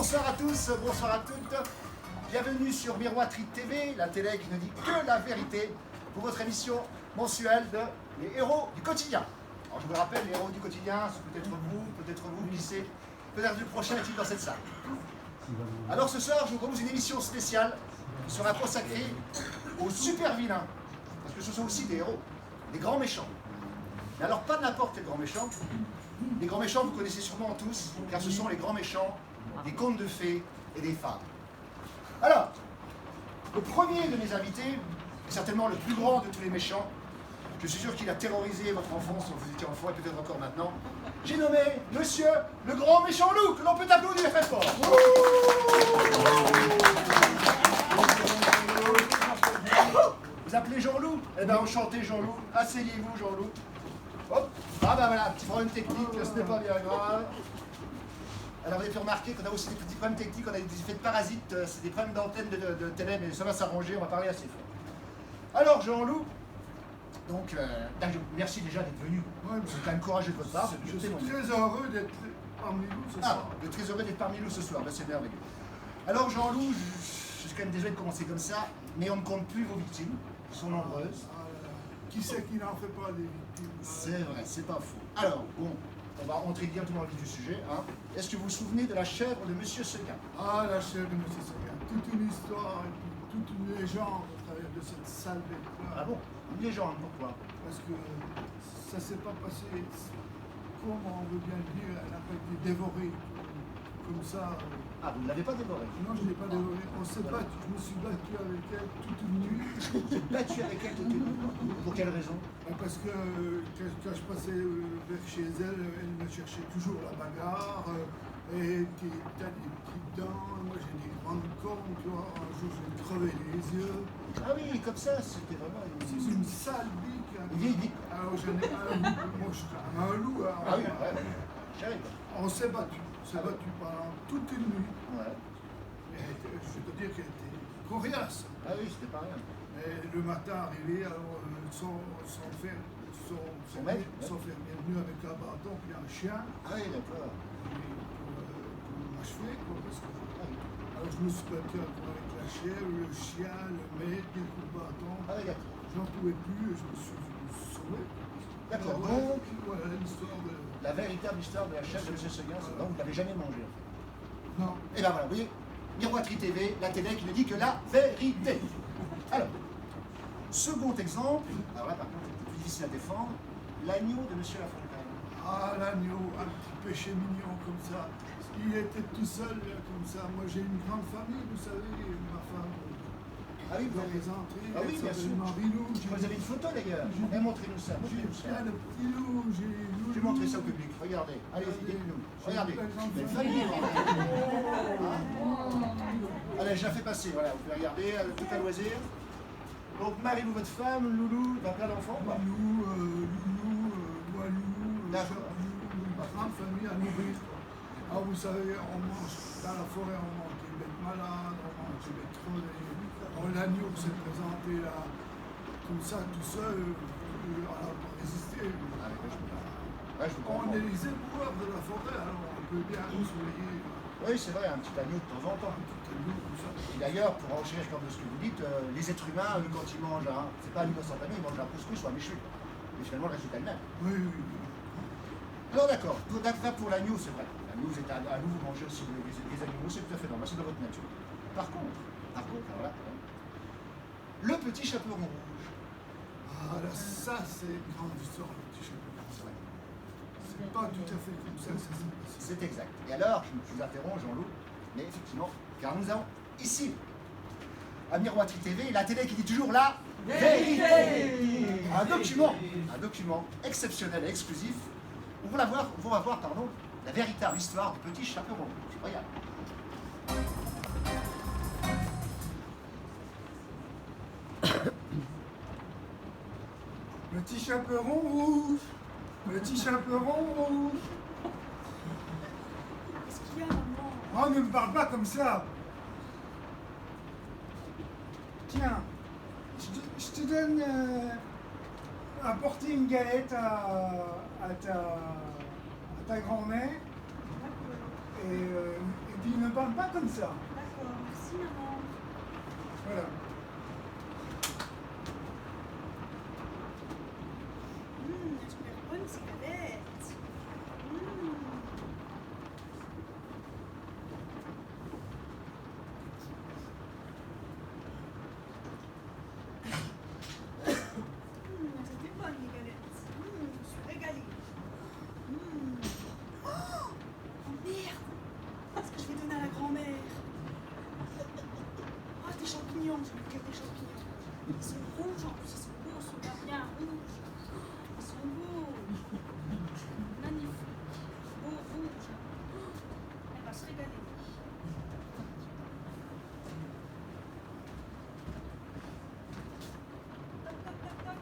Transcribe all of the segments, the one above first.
Bonsoir à tous, bonsoir à toutes. Bienvenue sur Miroiterie TV, la télé qui ne dit que la vérité, pour votre émission mensuelle de Les Héros du Quotidien. Alors je vous rappelle, les héros du quotidien, c'est peut-être vous, qui sait, peut-être le prochain est-il dans cette salle. Alors ce soir, je vous propose une émission spéciale qui sera consacrée aux super vilains, parce que ce sont aussi des héros, des grands méchants. Mais alors pas n'importe quel grand méchant. Les grands méchants, vous connaissez sûrement tous, car ce sont les grands méchants des contes de fées et des fables. Alors, le premier de mes invités est certainement le plus grand de tous les méchants. Je suis sûr qu'il a terrorisé votre enfance quand vous étiez enfant et peut-être encore maintenant. J'ai nommé Monsieur le grand méchant loup, que l'on peut applaudir très fort. Vous appelez Jean-Loup? Eh bien, enchanté Jean-Loup. Asseyez-vous Jean-Loup. Hop. Ah ben voilà, petit problème technique, ce n'est pas bien grave. Alors vous avez pu remarquer qu'on a aussi des petits problèmes techniques, on a des effets de parasites, c'est des problèmes d'antenne de télé, mais ça va s'arranger, on va parler assez fort. Alors Jean-Loup, donc merci déjà d'être venu. Ouais, c'est quand même courageux de votre part. Je suis très heureux d'être parmi vous ce soir. Vous êtes très heureux d'être parmi nous ce soir, ben, c'est merveilleux. Alors Jean-Loup, je suis quand même désolé de commencer comme ça, mais on ne compte plus vos victimes, elles sont nombreuses. Qui c'est qui n'en fait pas des victimes? C'est vrai, c'est pas faux. Alors, bon, on va rentrer directement dans le vif du sujet. Hein. Est-ce que vous vous souvenez de la chèvre de Monsieur Seguin? Ah, la chèvre de Monsieur Seguin. Toute une histoire et puis toute une légende au travers de cette sale bête-là. Ah bon? Une légende, pourquoi? Parce que ça s'est pas passé comme on veut bien le dire, elle n'a pas été dévorée comme ça. Ah, vous ne l'avez pas dévorée? Non, je ne l'ai pas dévorée. On s'est battu, je me suis battu avec elle toute une nuit. Vous êtes battu avec elle toute une nuit? Pour quelle raison? Parce que quand je passais vers chez elle, elle me cherchait toujours la bagarre. Et tu as des petites dents, moi j'ai des grandes cornes, tu vois. Un jour je vais me crever les yeux. Ah oui, comme ça, c'était vraiment une sale bique. Une vieille bique. Alors j'en ai un loup, moi je suis quand même un loup. Alors, ah oui, ouais, j'arrive. On s'est battu. On s'est battu pendant toute une nuit. Ouais. Et je vais te dire qu'elle était coriace. Ah oui, c'était pas rien. Et le matin arrivé, alors son fermier est venu avec un bâton puis un chien. Ah oui, d'accord. Pour m'achever, quoi, parce que... Alors je me suis battu avec la chèvre, le chien, le maître, des coups de bâton. Ah oui, d'accord. J'en pouvais plus et je me suis sauvé. D'accord, donc... Voilà l'histoire de... La véritable histoire de la chèvre de M. Seguin, c'est donc vous ne l'avez jamais mangée. Non. Et ben voilà, vous voyez, Miroiterie TV, la télé qui ne dit que la vérité. Alors, second exemple, alors là par contre c'est plus difficile à défendre, l'agneau de M. Lafontaine. Ah, l'agneau, un petit péché mignon comme ça. Il était tout seul comme ça. Moi j'ai une grande famille, vous savez, ma femme. Ah oui, vous avez les entrées. Ah oui, bien sûr. Marie-Lou. Vous avez une photo d'ailleurs. Montrez-nous ça. Montrez-nous ça. J'ai le petit loup, j'ai Je vais montrer ça au public. Regardez. Allez-y, dites-nous. Regardez. Une famille. Allez, je la fais passer. Voilà, vous pouvez regarder tout à loisir. Donc Marie-Lou, votre femme, Loulou, d'un plein d'enfants. Loulou, Walou, ma grande famille à nourrir. Ah, vous savez, on mange dans la forêt, on mange des bêtes malades, on mange des bêtes trolées. L'agneau s'est présenté là, comme ça, tout seul, on n'a pas résisté. On est les éboueurs de la forêt, alors on peut bien nous surveiller. Oui, c'est vrai, un petit agneau de temps en temps. Et d'ailleurs, pour enchaîner comme de ce que vous dites, les êtres humains, quand ils mangent, c'est pas un agneau instantané, ils mangent un couscous ou un méchoui. Et finalement, le résultat est le même. Oui. Alors d'accord, pour l'agneau, c'est vrai. L'agneau, vous êtes à nous, vous mangez aussi des animaux, c'est tout à fait normal, c'est de votre nature. Par contre, alors là, le petit chaperon rouge. Ah là, ça c'est une grande histoire, le petit chaperon rouge. C'est pas tout à fait comme ça, c'est exact. Et alors, je vous interromps, Jean-Loup, mais effectivement, car nous avons ici, à Miroiterie TV, la télé qui dit toujours la vérité. Un document exceptionnel et exclusif, où on va voir la véritable histoire du petit chaperon rouge. Regarde. Petit chaperon rouge, petit chaperon rouge. Qu'est-ce qu'il y a, maman? Oh, ne me parle pas comme ça. Tiens, je te donne apporter une galette à ta grand-mère. Et puis ne parle pas comme ça. D'accord, merci maman. Voilà. Super bonne cigarette. C'était bonne les galettes. Je me suis régalée. Oh merde! Qu'est-ce que je vais donner à la grand-mère? Oh, des champignons, je vais faire des champignons. Ils sont rouges en plus, ils sont beaux, ils sont bien rouges. Ils sont beaux. Magnifiques. Beaux, rouges. Elle va se régaler. Toc, toc, toc, toc.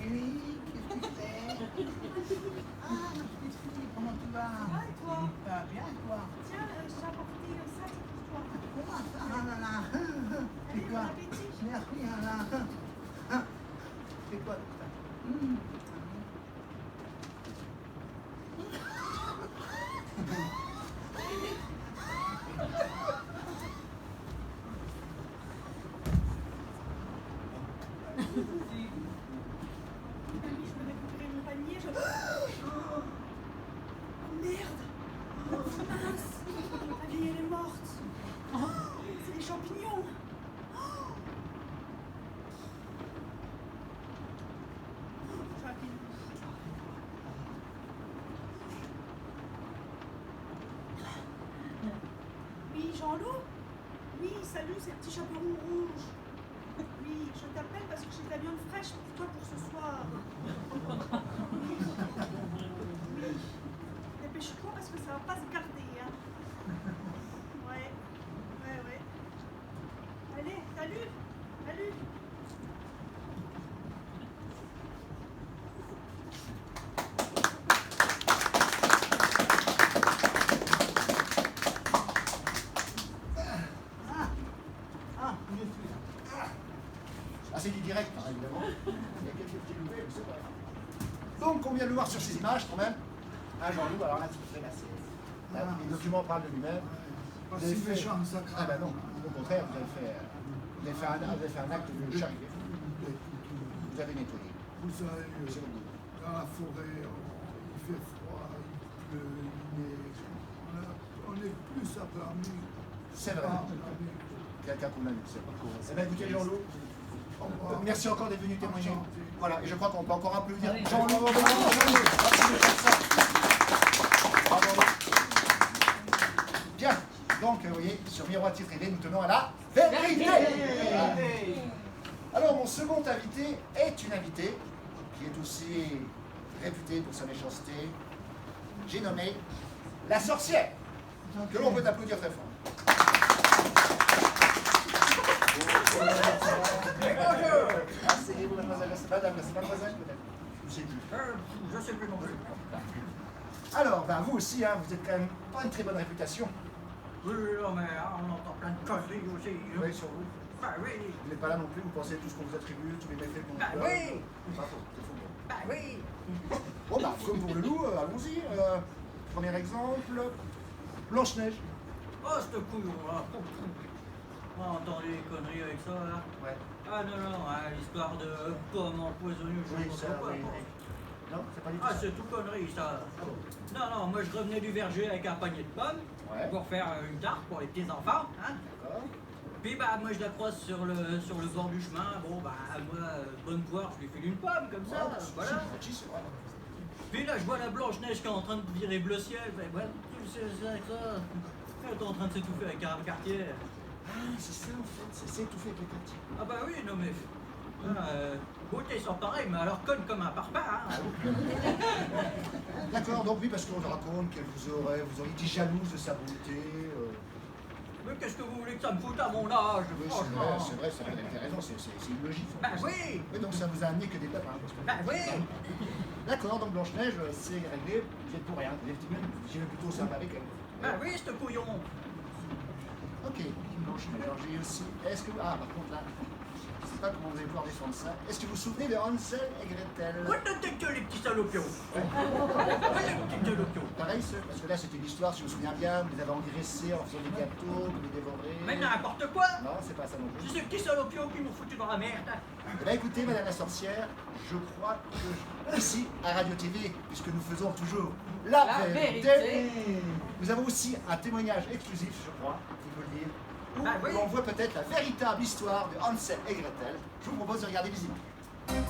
Oui, qu'est-ce que tu fais? Ah, ma petite fille, comment tu vas? Ça va et toi? Ça va bien, toi? Tiens, j'ai apporté ça, c'est pour toi. Comment ça? Ah là là. Allez, C'est bon quoi? appétit. Merci, Alain. C'est quoi tout ça? Je vais récupérer mon panier. Oh merde! Oh mince! La vieille elle est morte! C'est des champignons! Oui, Jean-Loup? Oui, salut, c'est le petit chaperon rouge. Oui, je t'appelle parce que j'ai de la viande fraîche pour toi pour ce soir. Oui. Oui. Dépêche-toi parce que ça va pas se garder, hein. Ouais. Ouais, ouais. Allez, salut. Salut. Ah, je suis là. Ah, c'est du direct, hein, évidemment. Il y a quelques petits loupés, mais c'est pas grave. Donc, on vient de le voir sur ces images, quand même. Ah, Jean-Loup, alors là, tu fais là, les documents parlent de lui-même. Pas Vous avez si fait- méchant que ça. Ah, bah non, au contraire, vous avez fait un acte de charité. Vous avez nettoyé. Vous savez, C'est bon. dans la forêt, il fait froid, il pleut, il neige. On est plus à blâmer. C'est vrai. Pas à blâmer. Quelqu'un qu'on a eu, c'est pas cool. Eh bien, écoutez, Jean-Loup, Au revoir. merci encore d'être venu témoigner. Enchanté. Voilà, et je crois qu'on peut encore applaudir Oui. Jean-Loup. Bravo, Jean-Loup. Merci de faire ça. Bravo. Bien, donc, vous voyez, sur Miroir Titre TV, nous tenons à la vérité. Voilà. Alors, mon second invité est une invitée qui est aussi réputée pour sa méchanceté. J'ai nommé la sorcière, que l'on peut applaudir très fort. Ah, c'est vous, mademoiselle, c'est madame, c'est mademoiselle peut-être. Je sais plus. Je sais plus non plus. Alors, ben, vous aussi, hein, vous êtes quand même pas une très bonne réputation. Oui, non, mais on entend plein de conneries aussi. Oui, sur vous. Bah oui, Vous n'êtes pas là non plus, vous pensez tout ce qu'on vous attribue, tous les méfaits qu'on vous bah donne. oui, C'est pas faux, c'est faux. bah oui. Bon, bah, comme pour le loup, allons-y. Premier exemple, Blanche-Neige. Oh, ce couillon-là. On a entendu des conneries avec ça, là. Ouais. Ah non, non, hein, l'histoire de pommes empoisonnées, je Oui, ne sais ça, pas. oui. Non, c'est pas du tout Ah, ça. c'est tout connerie, ça. Ah bon. Non, non, moi je revenais du verger avec un panier de pommes Ouais. pour faire une tarte pour les petits enfants. Hein. D'accord. Puis bah moi je la croise sur le bord du chemin. Bon bah moi, bonne poire, je lui file une pomme comme ça. Ouais, Voilà. c'est gentil, c'est vrai. Puis là je vois la Blanche-Neige qui est en train de virer bleu ciel. Fait, ouais, c'est ça. Elle est en train de s'étouffer avec un quartier. Ah, c'est ça en fait, c'est s'étouffer avec les quartiers. Ah bah oui, non mais. Beauté ils sont pareils, mais alors conne comme un parpaing. Hein. D'accord, donc oui, parce qu'on raconte qu'elle vous aurait dit jalouse de sa beauté. Mais qu'est-ce que vous voulez que ça me foute à mon âge, Oui, franchement? c'est vrai, vous avez raison, c'est illogique. Bah oui. Oui, donc ça vous a amené que des pépins. Parce que... Bah oui. D'accord, donc Blanche-Neige, c'est réglé, vous êtes pour rien. Vous avez plutôt ça avec elle. Bah oui, ce couillon. Ok, Blanche-Neige, alors j'ai aussi. Est-ce que. Ah, par contre là, je sais pas comment vous allez pouvoir défendre ça. Est-ce que vous vous souvenez de Hansel et Gretel? What the heck, les petits salopios? Les petits salopios. T'as pareil, parce que là c'était une histoire, si je me souviens bien, vous les avez engraissés en faisant des gâteaux, vous les dévorez. Mais n'importe quoi! Non, c'est pas ça non plus. C'est ces petits salopios qui m'ont foutu dans la merde. Eh bien écoutez, Madame la sorcière, je crois que ici, à Radio TV, puisque nous faisons toujours la vérité, nous avons aussi un témoignage exclusif, je crois, il faut le dire, où Ah oui. l'on voit peut-être la véritable histoire de Hansel et Gretel. Je vous propose de regarder les images.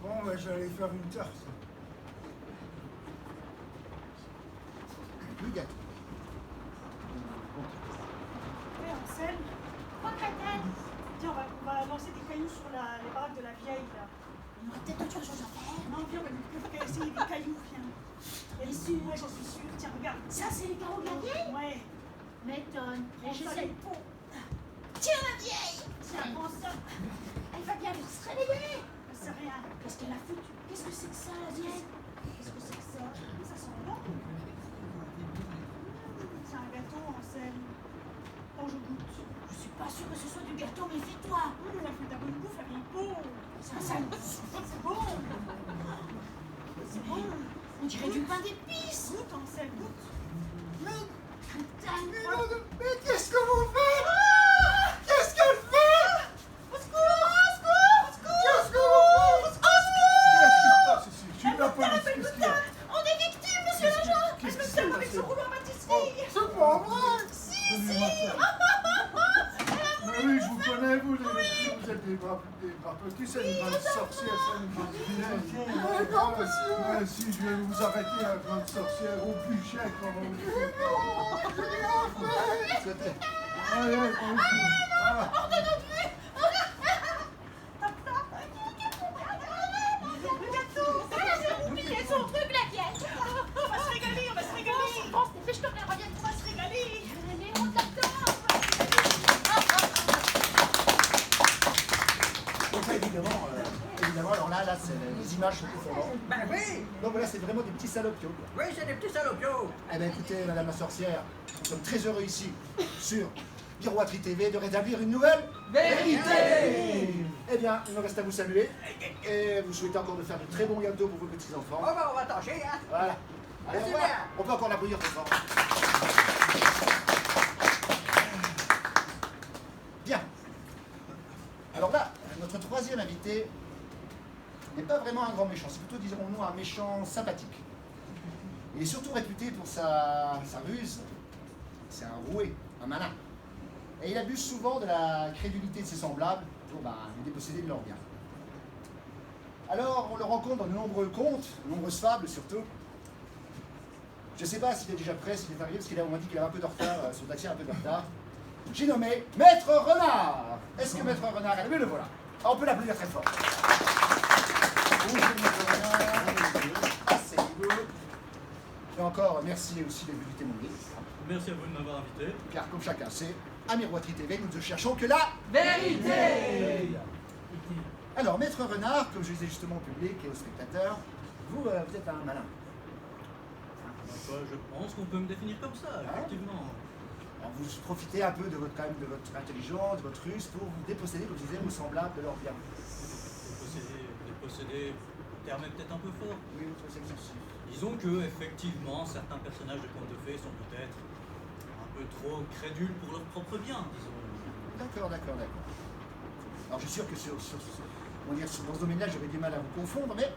Bon, ben, j'allais faire une tarte. Le gâteau. Hé, Ansel. Quoi, Gretel? Tiens, on va lancer des cailloux sur les baraques de la vieille, là. On aurait peut-être autre chose à faire. Non, viens, on va essayer des cailloux, viens. Elle est sûre. Ouais, j'en suis sûre. Tiens, regarde. Ça, c'est les carreaux de la vieille? Ouais. M'étonne. Mais je Prends ça, sais. les pots. Tiens, la vieille! Tiens, prends ça. Elle va bien se réveiller. C'est rien. Qu'est-ce qu'elle a foutu? Qu'est-ce que c'est que ça, la vieille? Qu'est-ce que c'est que ça? Ça sent bon. C'est un gâteau, Ansel. Quand je goûte. Je suis pas sûre que ce soit du gâteau, méfie-toi. Elle fait ta bonne bouffe, la vieille peau. Ça, ça, C'est bon. C'est bon. on dirait du pain d'épices. Goûte, Ansel, goûte. Mais qu'est-ce que vous faites? Qu'est-ce qu'elle fait? Au secours! Au secours! Au secours! Qu'est-ce que vous faites? Qu'est-ce qui se passe ici? Je suis de la police, qu'est-ce qu'il y a? On est victime, monsieur l'agent! Qu'est-ce qui Elle me s'est tape avec passé? son rouleau à pâtisserie. C'est pas vrai! Si, Donnez-moi ça. Mais oui, je vous connais, vous êtes des bras petits, c'est une grande sorcière, c'est une grande vilaine. Ouais, si, je vais vous arrêter, la grande sorcière, au bûcher, comme on dit. Allez, allez, Le gâteau. elle a oublié son truc, la vieille! On va se régaler, on va se régaler. Pense, dépêche-toi qu'elle revienne. On va se régaler. Allez, on t'attend! Donc là, évidemment, alors là, c'est les images sont confondantes. Ben oui! Donc voilà, c'est vraiment des petits salopios. quoi. Oui, c'est des petits salopios! Eh bien écoutez, Madame la sorcière, nous sommes très heureux ici, sur Miroiterie TV, de rétablir une nouvelle vérité. Eh bien, il me reste à vous saluer et vous souhaiter encore de faire de très bons gâteaux pour vos petits-enfants. Oh ben on va tâcher, hein! Voilà. Allez, au revoir. Super. On peut encore l'applaudir très fort. Bien. Alors là, notre troisième invité n'est pas vraiment un grand méchant, c'est plutôt, dirons-nous, un méchant sympathique. Il est surtout réputé pour sa ruse. C'est un roué, un malin. Et il abuse souvent de la crédulité de ses semblables pour les déposséder de leurs biens. Alors, on le rencontre dans de nombreux contes, de nombreuses fables surtout. Je ne sais pas s'il est déjà prêt, s'il est arrivé, parce qu'on m'a dit qu'il avait un peu de retard, son taxi a un peu de retard. J'ai nommé Maître Renard. Est-ce que Maître Renard est là? Mais le voilà. Ah, on peut l'applaudir très fort. Bonjour Maître Renard. Asseyez-vous. Et encore, merci aussi d'être venu témoigner. Merci à vous de m'avoir invité. Car comme chacun sait, à Miroiterie TV, nous ne cherchons que la Vérité! Alors, Maître Renard, comme je disais justement au public et aux spectateurs, vous êtes un malin. Je pense qu'on peut me définir comme ça, effectivement. Alors, vous profitez un peu de votre, quand même, de votre intelligence, de votre ruse pour vous déposséder, comme je disais, vos semblables de leurs biens. Déposséder, le terme est peut-être un peu fort. Oui, vous trouvez ça excessif. Disons que, effectivement, certains personnages de contes de fées sont peut-être un peu trop crédules pour leur propre bien, disons. D'accord. Alors, je suis sûr que dans ce domaine-là, j'aurais du mal à vous confondre, mais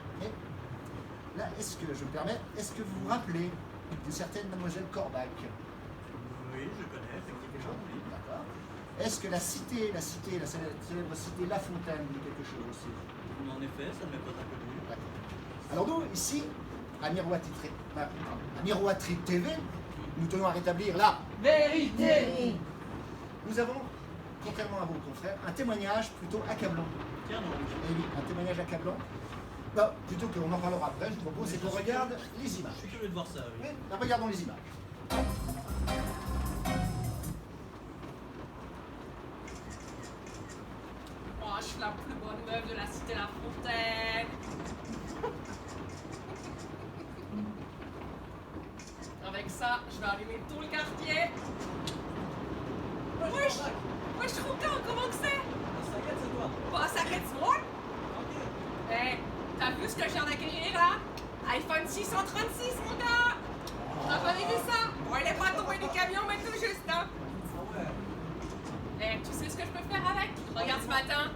là, est-ce que, je me permets, est-ce que vous vous rappelez d'une certaine Mademoiselle Corbac? Oui, je connais, effectivement, oui. D'accord. Est-ce que la célèbre cité La Fontaine dit quelque chose aussi? En effet, ça ne m'est pas inconnu. D'accord. Alors nous, ici, à Miroiterie TV, nous tenons à rétablir la Vérité! Nous avons, contrairement à vos confrères, un témoignage plutôt accablant. Tiens, non. Eh oui, un témoignage accablant. Non, plutôt qu'on en parlera après, je vous propose, c'est qu'on regarde les Je images. suis curieux de voir ça, oui. Oui, regardons les images. Oh, je suis la plus bonne meuf de la cité La Fontaine. L'iPhone 636, mon gars. T'as pas vu ça? Bon, il est pas tombé du camion, mais tout juste, hein. Ah ouais. Eh, tu sais ce que je peux faire avec? Regarde ce matin.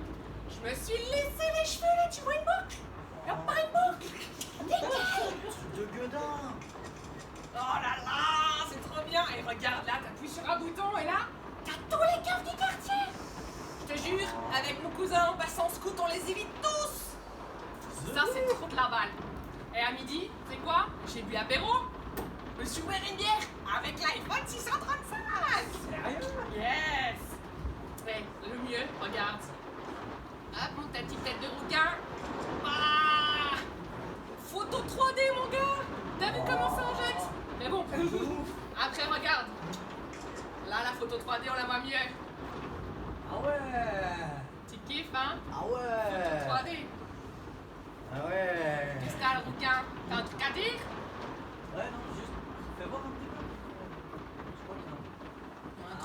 Je me suis laissé les cheveux, là, tu vois une boucle? Y'a pas une boucle? Truc de gueudin. Oh là là, c'est trop bien. Et regarde, là, t'appuies sur un bouton et là, t'as tous les keufs du quartier. Je te jure, avec mon cousin, en passant en scout, on les évite tous. Ça, c'est trop de la balle. Et à midi, tu sais quoi? J'ai bu l'apéro. Je me suis ouvert une bière avec l'iPhone 635. Sérieux? Yes. Et le mieux, regarde. Hop, mon ta petite tête de rouquin. Ah, photo 3D, mon gars. T'as vu comment ça en jette? Mais bon, après, regarde. Là, la photo 3D, on la voit mieux. Ah ouais. Tu kiffes, hein? Ah ouais. Photo 3D. Ah ouais. Qu'est-ce que t'as, le rouquin? T'as un truc à dire? Ouais, non, juste. Fais voir un petit peu. Je crois qu'il y a un-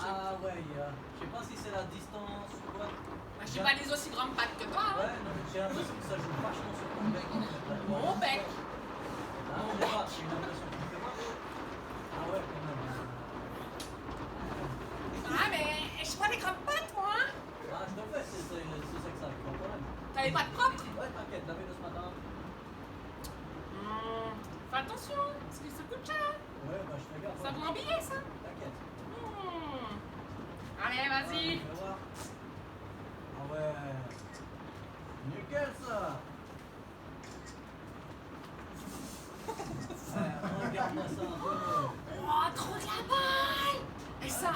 Ah ouais, je sais pas si c'est la distance ou quoi. Moi, j'ai pas des aussi grandes pattes que toi, hein? Ouais, non, mais j'ai l'impression que ça joue vachement sur ton bec. En fait. Mon bec. Ah, on verra, j'ai une impression que tu fais voir. Ah ouais, quand même. Ah, mais j'ai pas des grandes pattes, moi, hein? Ah, je te le fais, c'est ça que ça, pas de problème. T'avais pas de propre? Ouais, t'inquiète, lavez-le ce matin. Fais attention, parce que ça coûte cher. Ouais, bah je fais gaffe. Ça vaut un billet, ça. T'inquiète. Allez, vas-y. Je vais voir. Ah ouais. Nickel ça. Regarde-moi ça un peu. Oh, trop de la balle. Et ça,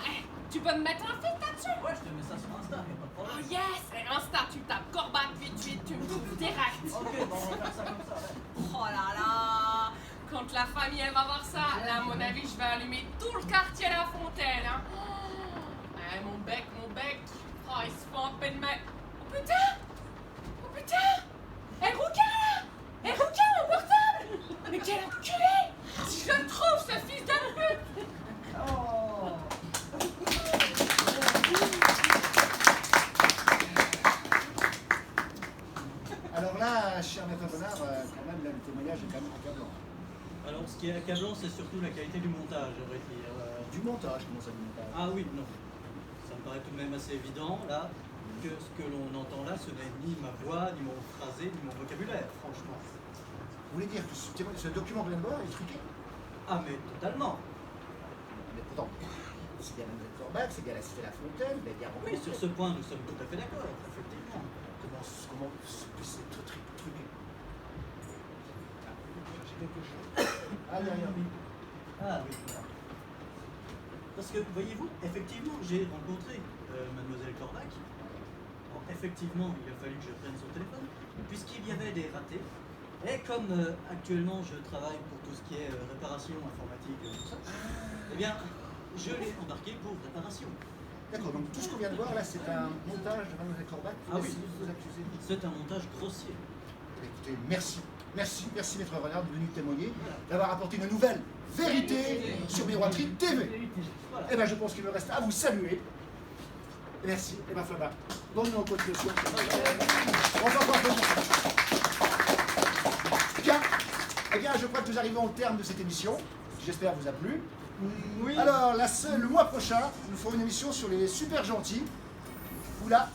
tu peux me mettre un feed là-dessus? Ouais, je te mets ça sur Insta, y'a pas de Oh problème. yes. Et Insta, tu tapes Corbat, vite, tu me trouves direct. Ok, bon, on va faire ça comme ça, ouais. Oh là là. Quand la famille, elle va voir ça, là, à mon avis, je vais allumer tout le quartier à la fontaine, hein. Mon bec. Oh, il se fait un peu de mal. Oh putain. Eh, rouquin, là. Eh, rouquin, mon portable. Mais quel enculé. Si je le trouve, ce fils d'un pute. Oh. Alors là, cher maître Bonnard, quand même, là, le témoignage est quand même accablant. Alors, ce qui est accablant, c'est surtout la qualité du montage, j'aurais dit. Du montage, comment ça, du montage? Ah oui, non. Ça me paraît tout de même assez évident, là, que ce que l'on entend là, ce n'est ni ma voix, ni mon phrasé, ni mon vocabulaire, franchement. Vous voulez dire que ce document que vient de voir est truqué? Ah, mais totalement. Mais pourtant, c'est bien la Nouvelle Corbac, c'est bien la Cité La Fontaine, mais il y a Oui, sur ce point, nous sommes tout à fait d'accord, effectivement. Comment c'est truqué? J'ai quelque chose. Ah, derrière lui. Ah oui, voilà. Parce que, voyez-vous, effectivement, j'ai rencontré Mademoiselle Corbac. Alors, effectivement, il a fallu que je prenne son téléphone, puisqu'il y avait des ratés. Et comme actuellement je travaille pour tout ce qui est réparation informatique et tout ça, eh bien, je l'ai embarqué pour réparation. D'accord, donc tout ce qu'on vient de voir là, c'est un montage de Mademoiselle Corbac. Ah oui. Vous accusez. C'est un montage grossier. Écoutez, merci, maître Renard, de venir témoigner, d'avoir apporté une nouvelle vérité sur Miroiterie TV. Voilà. Eh bien, je pense qu'il me reste à vous saluer. Merci, et ma femme. Bonne continuation. On va voir Bien, eh bien, je crois que nous arrivons au terme de cette émission. J'espère vous a plu. Oui. Alors, le mois prochain, nous ferons une émission sur les super gentils, où là,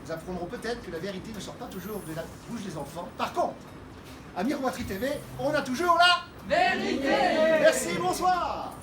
nous apprendrons peut-être que la vérité ne sort pas toujours de la bouche des enfants. Par contre, à Miroiterie TV, on a toujours la Vérité. Merci, bonsoir.